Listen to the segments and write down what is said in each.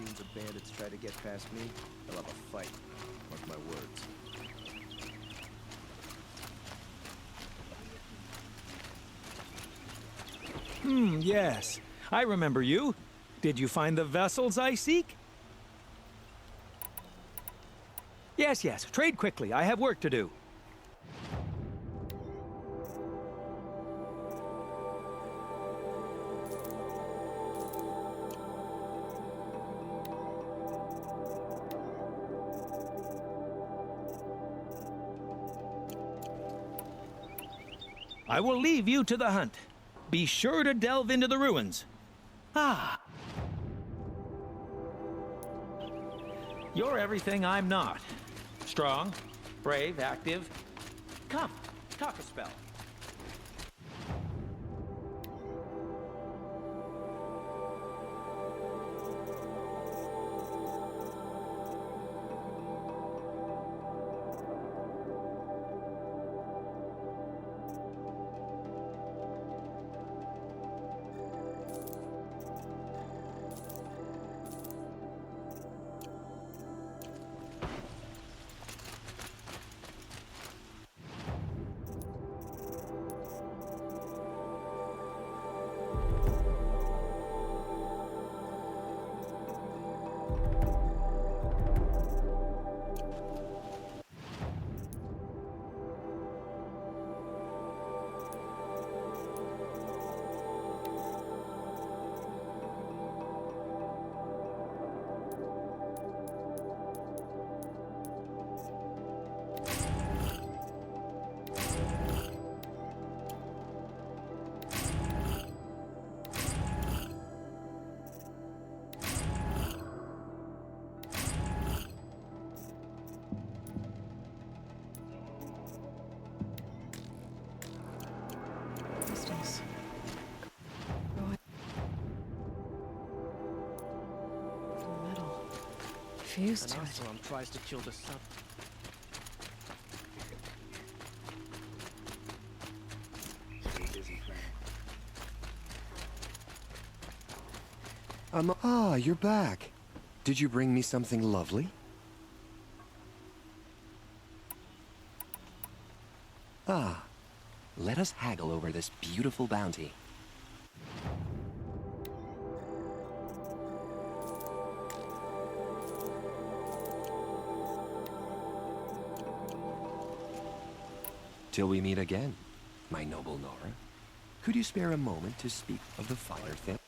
machines or bandits try to get past me, they'll have a fight. Mark my words. Yes. I remember you. Did you find the vessels I seek? Yes, yes. Trade quickly. I have work to do. I will leave you to the hunt. Be sure to delve into the ruins. Ah. You're everything I'm not. Strong, brave, active. Come, talk a spell. Fused to An it. Absalom tries to kill the sun. Ah, you're back. Did you bring me something lovely? Ah, let us haggle over this beautiful bounty. Till we meet again, my noble Nora. Could you spare a moment to speak of the finer thing?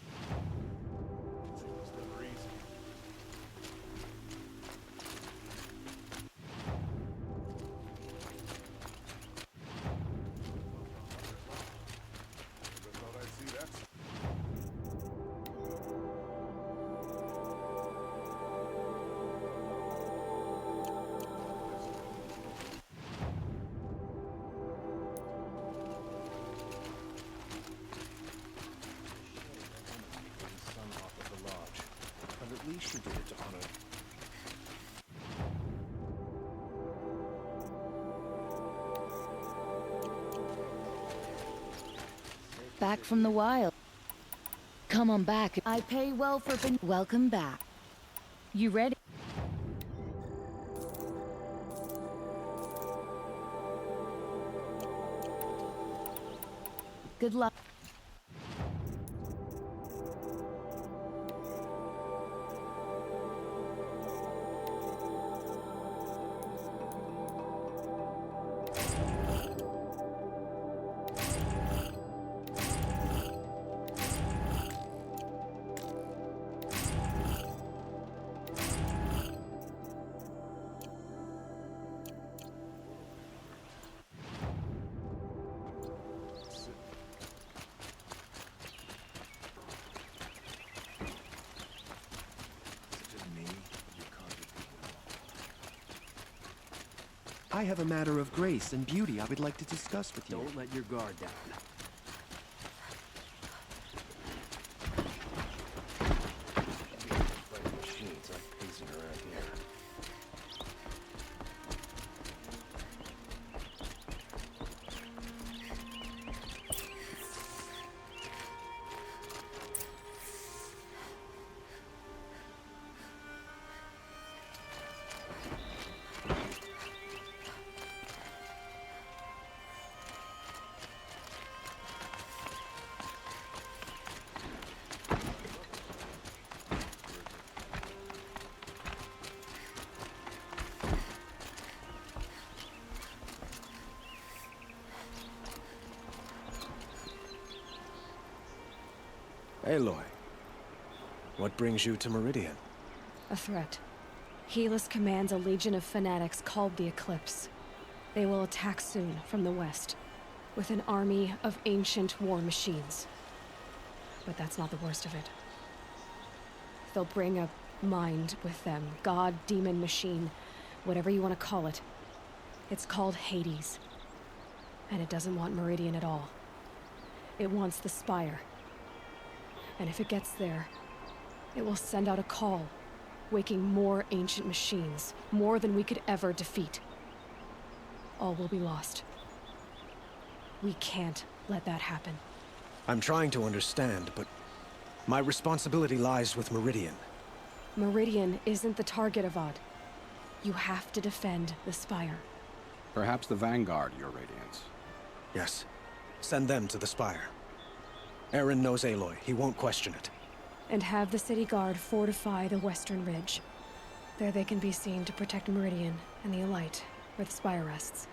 At least you did it to honor. Back from the wild. Come on back. I pay well for being. Welcome back. You ready? Good luck. I have a matter of grace and beauty I would like to discuss with you. Don't let your guard down. Machines like pacing around here. Aloy, what brings you to Meridian? A threat. Helis commands a legion of fanatics called the Eclipse. They will attack soon from the west, with an army of ancient war machines. But that's not the worst of it. They'll bring a mind with them, god, demon, machine, whatever you want to call it. It's called Hades. And it doesn't want Meridian at all. It wants the Spire. And if it gets there, it will send out a call, waking more ancient machines, more than we could ever defeat. All will be lost. We can't let that happen. I'm trying to understand, but my responsibility lies with Meridian. Meridian isn't the target, Avad. You have to defend the Spire. Perhaps the Vanguard, Your Radiance. Yes. Send them to the Spire. Eren knows Aloy. He won't question it. And have the city guard fortify the western ridge. There they can be seen to protect Meridian and the Elite, where the Spire rests.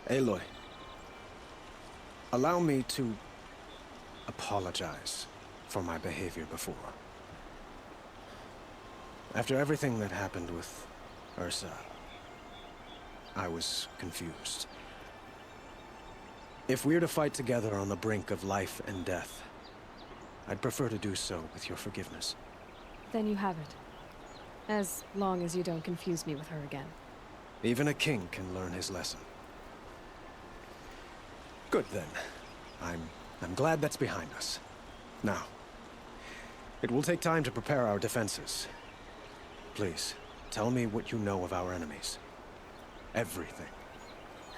Aloy, allow me to apologize for my behavior before. After everything that happened with Ursa, I was confused. If we're to fight together on the brink of life and death, I'd prefer to do so with your forgiveness. Then you have it. As long as you don't confuse me with her again. Even a king can learn his lesson. Good then. I'm glad that's behind us. Now, it will take time to prepare our defenses. Please, tell me what you know of our enemies. Everything.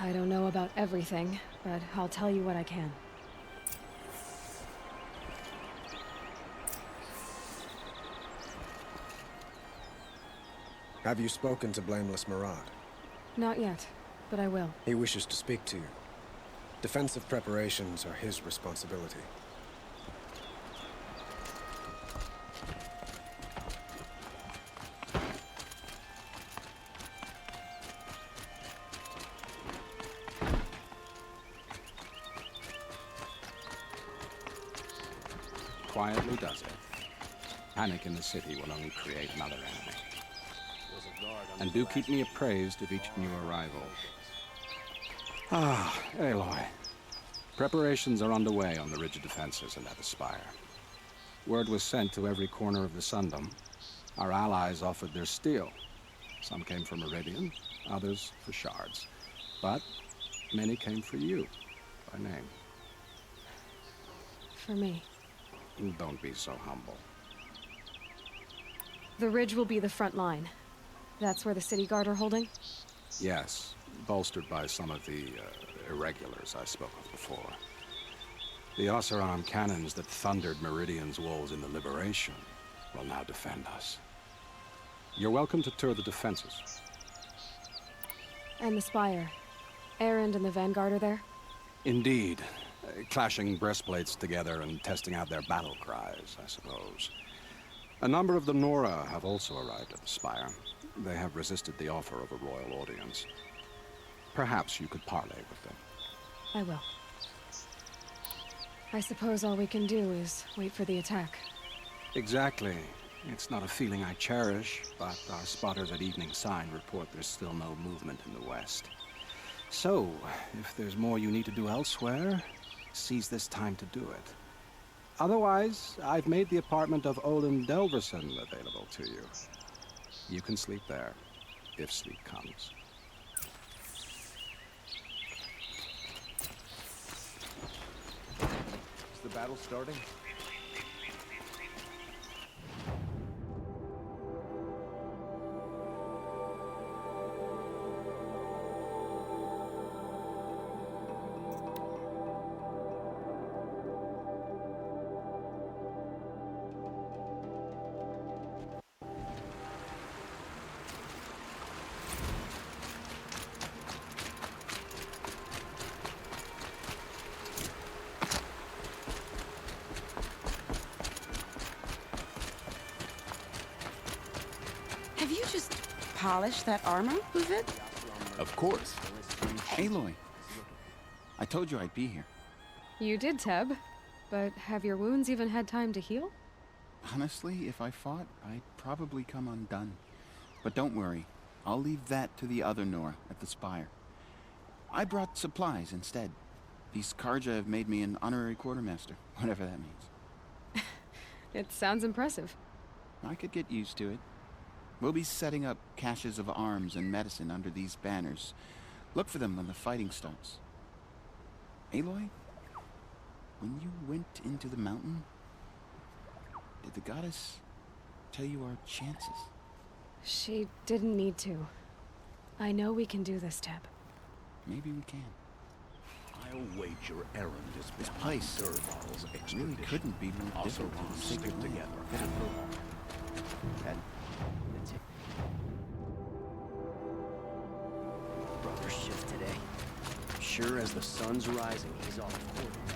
I don't know about everything, but I'll tell you what I can. Have you spoken to Blameless Murad? Not yet, but I will. He wishes to speak to you. Defensive preparations are his responsibility. Quietly does it. Panic in the city will only create another enemy. And do keep me appraised of each new arrival. Ah, Aloy. Preparations are underway on the ridge of defenses and at the Spire. Word was sent to every corner of the Sundom. Our allies offered their steel. Some came for Meridian, others for shards. But many came for you, by name. For me. Don't be so humble. The ridge will be the front line. That's where the city guard are holding? Yes, bolstered by some of the irregulars I spoke of before. The Oseram cannons that thundered Meridian's walls in the Liberation will now defend us. You're welcome to tour the defenses. And the Spire. Erend and the Vanguard are there? Indeed. Clashing breastplates together and testing out their battle cries, I suppose. A number of the Nora have also arrived at the Spire. They have resisted the offer of a royal audience. Perhaps you could parley with them. I will. I suppose all we can do is wait for the attack. Exactly. It's not a feeling I cherish, but our spotters at Evening Sign report there's still no movement in the west. So, if there's more you need to do elsewhere, seize this time to do it. Otherwise, I've made the apartment of Olin Delverson available to you. You can sleep there, if sleep comes. Is the battle starting? Have you just polished that armor, Việt? Of course. Aloy, I told you I'd be here. You did, Teb. but have your wounds even had time to heal? Honestly, if I fought, I'd probably come undone. But don't worry, I'll leave that to the other Nora at the Spire. I brought supplies instead. These Karja have made me an honorary quartermaster, whatever that means. It sounds impressive. I could get used to it. We'll be setting up caches of arms and medicine under these banners. Look for them when the fighting starts. Aloy, when you went into the mountain, did the goddess tell you our chances? She didn't need to. I know we can do this, Teb. Maybe we can. I'll wager your errand is This beyond place Durval's really expedition. couldn't be more Also, different we'll than the stick sacred land. together. And brother shift today. Sure as the sun's rising, he's off course.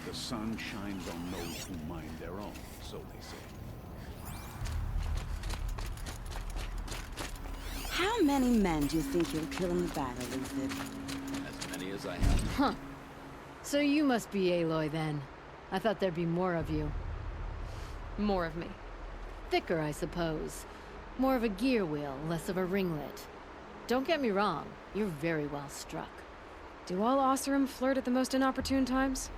The sun shines on those who mind their own, so they say. How many men do you think you'll kill in the battle, Ethan? As many as I have. Huh. So you must be Aloy then. I thought there'd be more of you. More of me. Thicker, I suppose. More of a gear wheel, less of a ringlet. Don't get me wrong, you're very well struck. Do all Oseram flirt at the most inopportune times?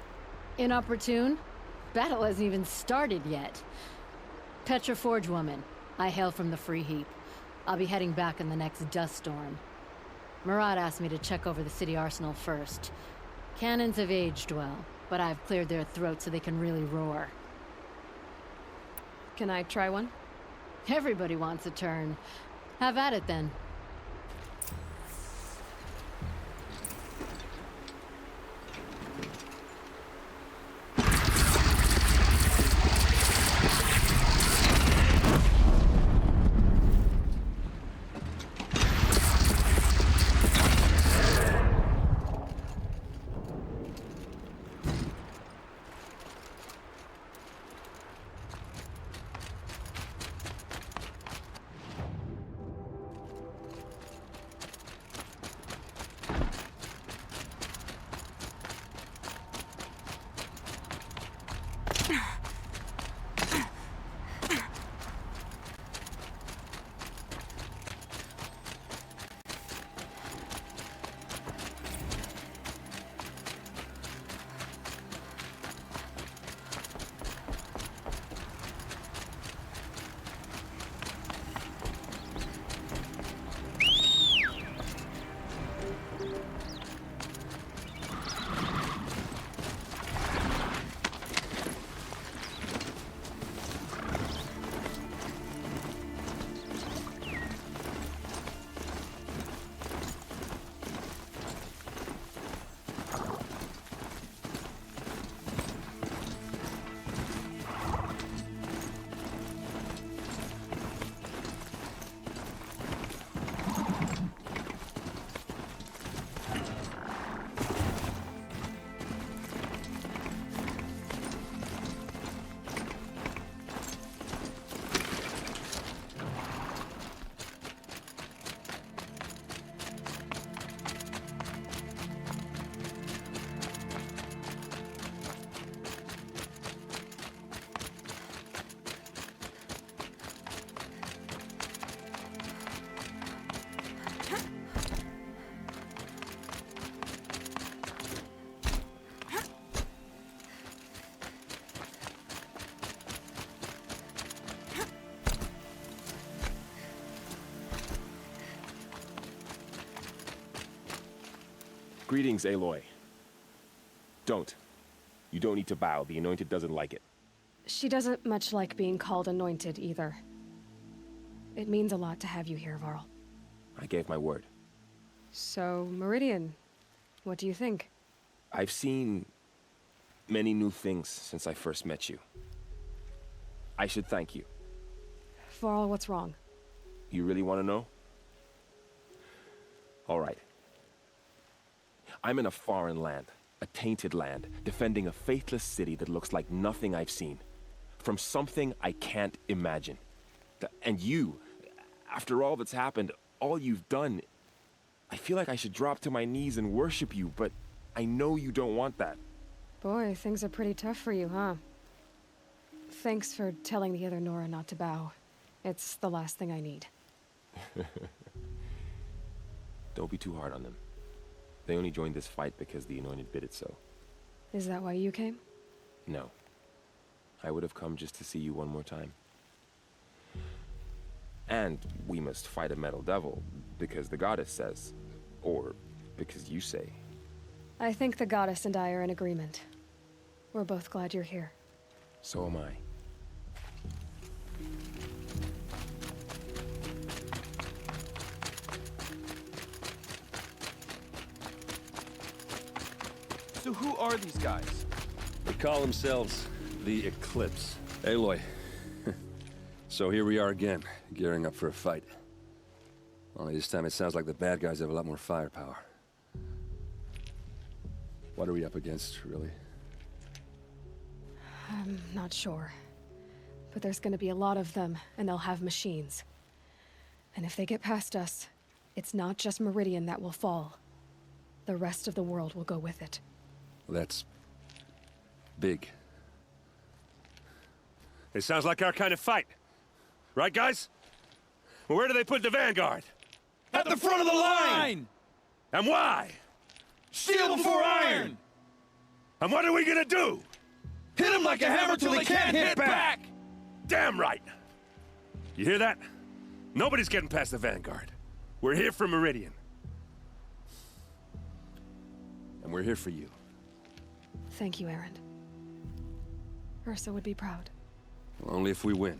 Inopportune? Battle hasn't even started yet. Petra Forge woman. I hail from the Free Heap. I'll be heading back in the next dust storm. Murad asked me to check over the city arsenal first. Cannons have aged well, but I've cleared their throats so they can really roar. Can I try one? Everybody wants a turn. Have at it then. Greetings, Aloy. Don't. You don't need to bow. The Anointed doesn't like it. She doesn't much like being called anointed, either. It means a lot to have you here, Varl. I gave my word. So, Meridian, what do you think? I've seen many new things since I first met you. I should thank you. Varl, what's wrong? You really want to know? All right. I'm in a foreign land, a tainted land, defending a faithless city that looks like nothing I've seen. From something I can't imagine. And you, after all that's happened, all you've done, I feel like I should drop to my knees and worship you, but I know you don't want that. Boy, things are pretty tough for you, huh? Thanks for telling the other Nora not to bow. It's the last thing I need. Don't be too hard on them. They only joined this fight because the Anointed bid it so. Is that why you came? No. I would have come just to see you one more time. And we must fight a metal devil, because the goddess says. Or because you say. I think the goddess and I are in agreement. We're both glad you're here. So am I. So who are these guys? They call themselves the Eclipse. Aloy. So here we are again, gearing up for a fight. Only this time it sounds like the bad guys have a lot more firepower. What are we up against, really? I'm not sure. But there's gonna be a lot of them, and they'll have machines. And if they get past us, it's not just Meridian that will fall. The rest of the world will go with it. That's big. It sounds like our kind of fight. Right, guys? Well, where do they put the vanguard? At the front of the line! And why? Steel before iron! And what are we gonna do? Hit them like a hammer till they can't hit back! Damn right! You hear that? Nobody's getting past the vanguard. We're here for Meridian. And we're here for you. Thank you, Erend. Ursa would be proud. Well, only if we win.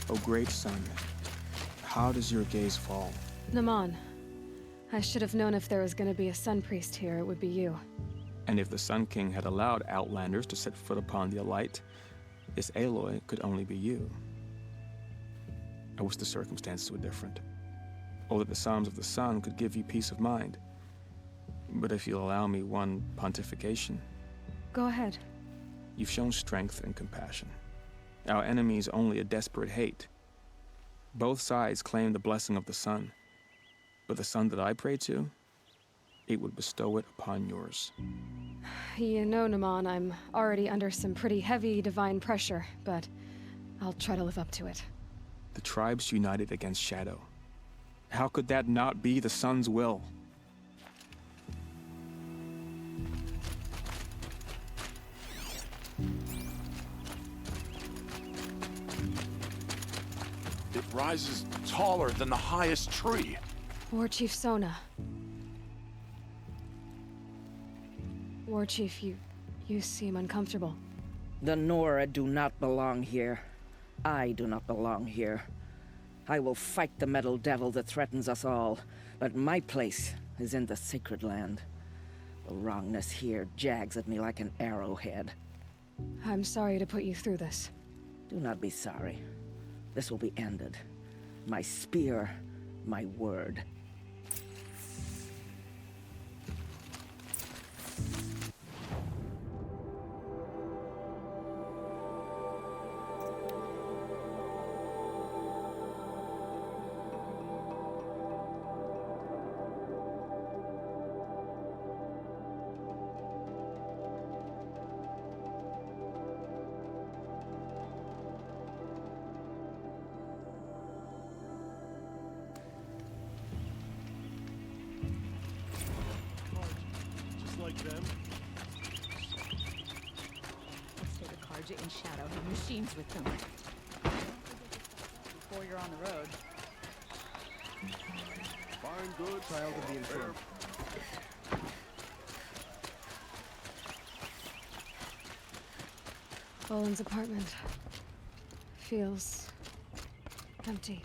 O great sun, how does your gaze fall? Naman, I should have known if there was gonna be a sun priest here, it would be you. And if the Sun King had allowed outlanders to set foot upon the Alight, this Aloy could only be you. I wish the circumstances were different, or that the Psalms of the Sun could give you peace of mind. But if you'll allow me one pontification... Go ahead. You've shown strength and compassion. Our enemy's only a desperate hate. Both sides claim the blessing of the sun, but the sun that I pray to, it would bestow it upon yours. You know, Naman, I'm already under some pretty heavy divine pressure, but I'll try to live up to it. The tribes united against Shadow. How could that not be the sun's will? It rises taller than the highest tree. War Chief Sona. War Chief, you seem uncomfortable. The Nora do not belong here. I do not belong here. I will fight the metal devil that threatens us all, but my place is in the sacred land. The wrongness here jags at me like an arrowhead. I'm sorry to put you through this. Do not be sorry. This will be ended. My spear, my word. In Shadow have machines with them. Before you're on the road. Fine goods. Child of the infirm. Boland's apartment feels empty.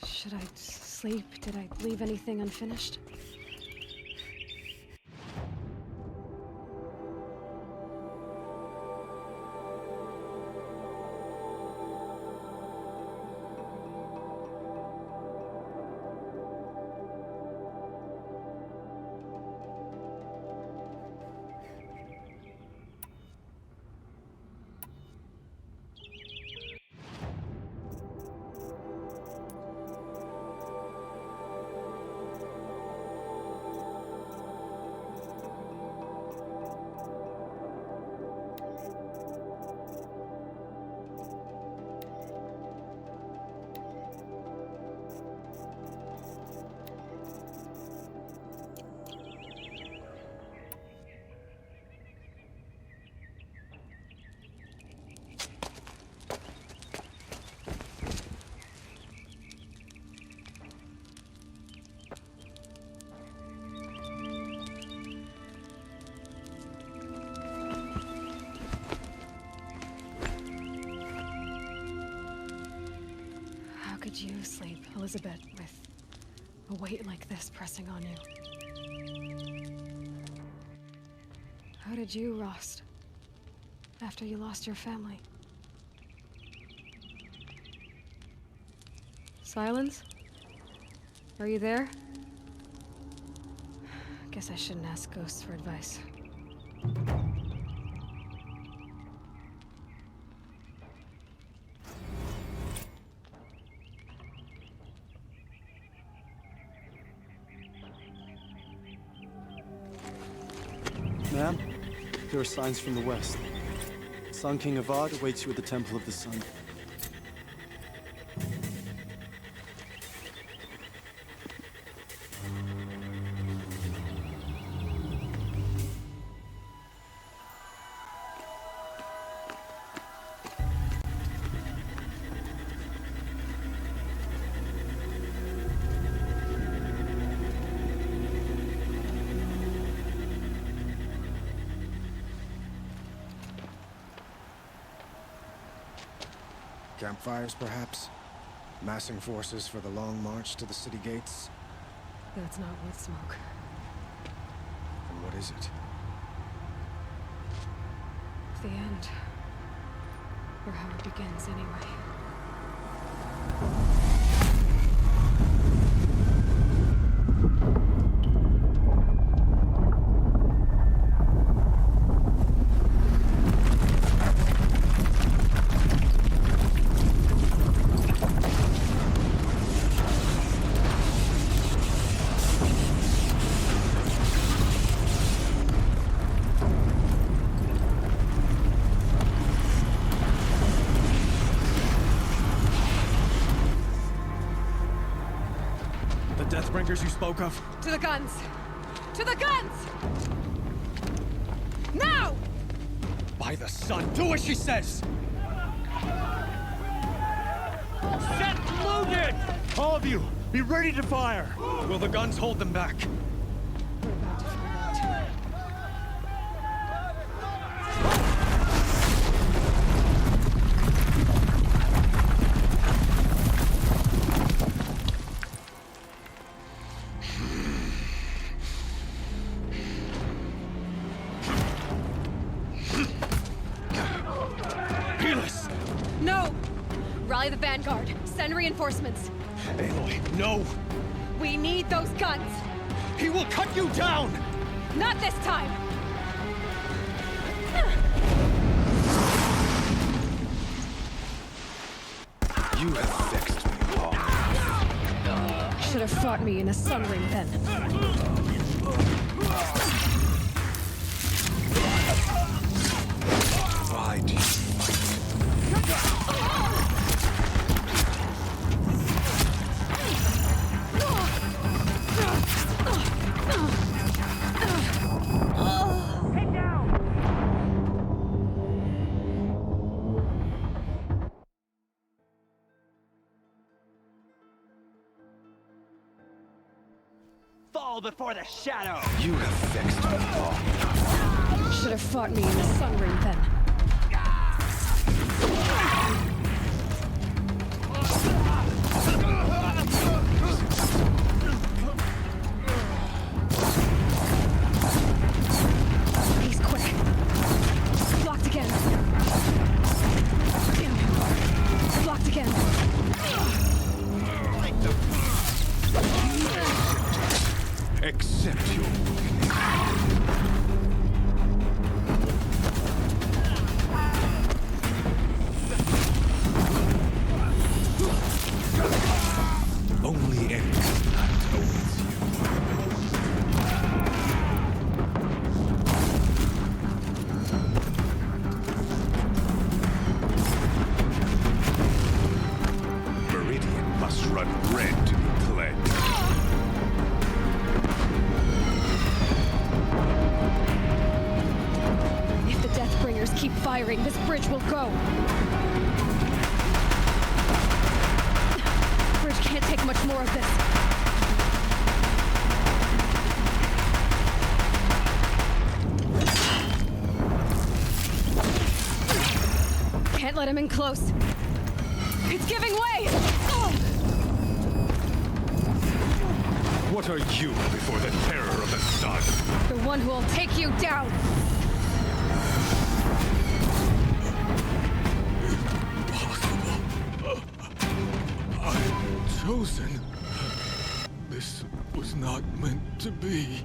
Should I sleep? Did I leave anything unfinished? How could you sleep, Elizabeth, with a weight like this pressing on you? How did you rest after you lost your family? Silence? Are you there? Guess I shouldn't ask ghosts for advice. Ma'am, there are signs from the west. Sun King Avad awaits you at the Temple of the Sun. Campfires, perhaps? Massing forces for the long march to the city gates? That's not wood smoke. And what is it? The end. Or how it begins, anyway. Deathbringers you spoke of? To the guns! To the guns! Now! By the sun, do as she says! Set loaded! All of you, be ready to fire! Will the guns hold them back? We're about to find out. Helis! No! Rally the vanguard. Send reinforcements. Aloy, no! We need those guns! He will cut you down! Not this time! You have vexed me long. Should have fought me in a sun ring then. Why do you fall before the shadow! You have fixed me long enough. Should have fought me in the sun ring then. He's quick. Blocked again. Blocked again. Accept your only end awaits you. Meridian must run red to be cleansed. If the Deathbringers keep firing, this bridge will go. The bridge can't take much more of this. Can't let him in close. It's giving way! What are you before the terror of the sun? The one who will take you down! I'm chosen. This was not meant to be.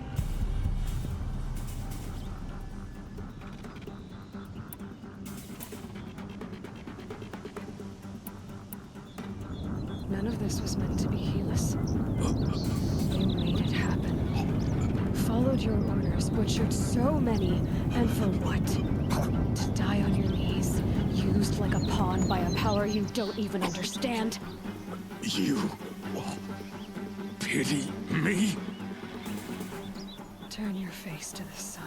None of this was meant to be Helis. You made it happen. Followed your orders, butchered so many, and for what? To die on your knees, used like a pawn by a power you don't even understand. You pity me? Turn your face to the sun.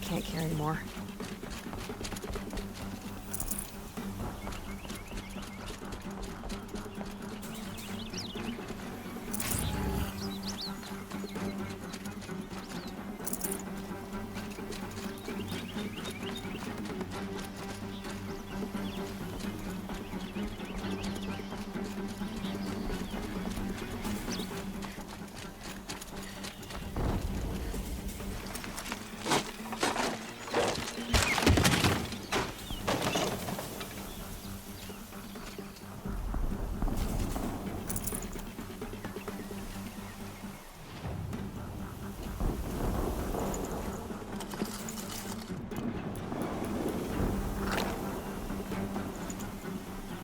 Can't carry more.